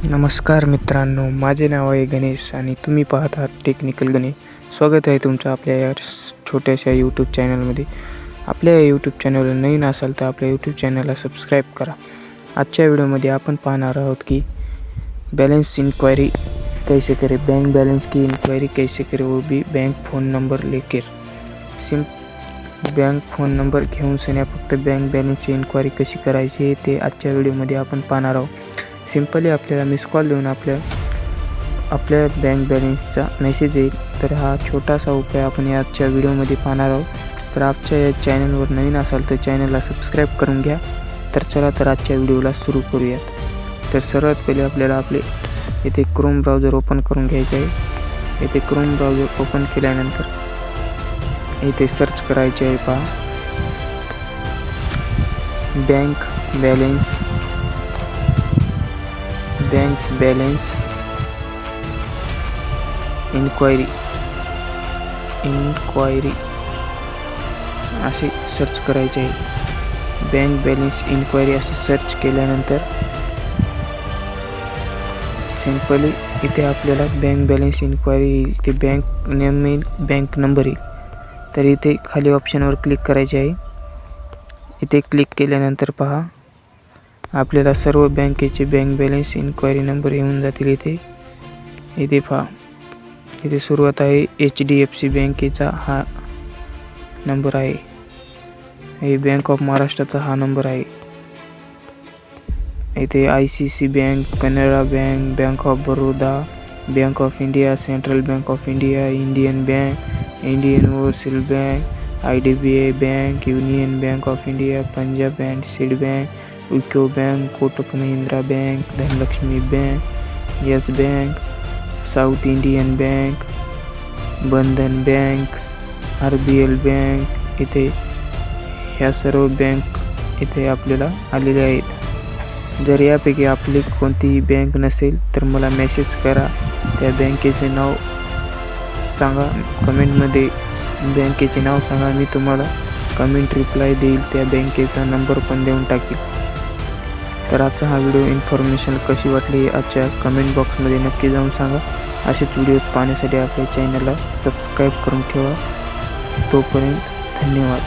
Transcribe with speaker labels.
Speaker 1: नमस्कार मित्रांनो, माझे नाव आहे गणेश आणि तुम्ही पाहत आहात टेक्निकल गणेश. स्वागत आहे तुमचं आपल्या या छोट्याशा यूट्यूब चॅनलमध्ये. आपल्या या यूट्यूब चॅनलवर नवीन असाल तर आपल्या यूट्यूब चॅनलला सबस्क्राईब करा. आजच्या व्हिडिओमध्ये आपण पाहणार आहोत की बैलेंस इंक्वायरी कैसे करें, बैंक बैलेंस की इंक्वायरी कैसे करें, वो भी बैंक फ़ोन नंबर लेकर. बँक फ़ोन नंबर घेऊन सन्या फक्त बँक बॅलन्सची इन्क्वायरी कशी करायची ते आजच्या व्हिडिओमध्ये आपण पाहणार आहोत. सिंपली आपल्याला मिस कॉल देऊन आपल्या बँक बॅलन्सचा मेसेज येईल. तर हा छोटासा उपाय आपण आजच्या व्हिडिओमध्ये पाहणार आहोत. तर आजच्या या चॅनलवर नवीन असाल तर चॅनलला सबस्क्राईब करून घ्या. तर चला तर आजच्या व्हिडिओला सुरू करूयात. तर सर्वात पहिले आपल्याला आपले येथे क्रोम ब्राउझर ओपन करून घ्यायचे आहे. येथे क्रोम ब्राउझर ओपन केल्यानंतर इथे सर्च करायचे आहे पहा, बँक बॅलन्स इन्क्वायरी असे सर्च करायचे आहे. बँक बॅलन्स इन्क्वायरी असे सर्च केल्यानंतर सिंपली इथे आपल्याला बँक बॅलन्स इन्क्वायरी येईल. ते बँक नेम येईल, बँक नंबर येईल. तर इथे खाली ऑप्शनवर क्लिक करायचे आहे. इथे क्लिक केल्यानंतर पहा आपल्याला सर्व बँकेचे बँक बॅलन्स इन्क्वायरी नंबर येऊन जातील. इथे पहा, इथे सुरुवात आहे HDFC बँकेचा हा नंबर आहे. हे बँक ऑफ महाराष्ट्राचा हा नंबर आहे. इथे ICICI Bank, Canara Bank, Bank of Baroda, Bank of India, Central Bank of India, Indian Bank, Indian Overseas Bank, IDBI Bank, Union Bank of India, Punjab and Sindh Bank, UCO Bank, Kotak Mahindra Bank, Dhanlaxmi Bank, Yes Bank, South Indian Bank, Bandhan Bank, RBL Bank. इथे ह्या सर्व bank इथे आपल्याला आलेल्या आहेत. जर यापैकी आपली कोणतीही बँक नसेल तर मला मेसेज करा. त्या बँकेचे नाव सांगा, कमेंटमध्ये बँकेचे नाव सांगा. मी तुम्हाला कमेंट रिप्लाय देईल, त्या बँकेचा नंबर पण देऊन टाकेल. तर आजचा हा व्हिडिओ इन्फॉर्मेशन कशी वाटली आजच्या कमेंट बॉक्समध्ये नक्की जाऊन सांगा. असेच व्हिडिओज पाहण्यासाठी आपल्या चॅनलला सबस्क्राईब करून ठेवा. तोपर्यंत धन्यवाद.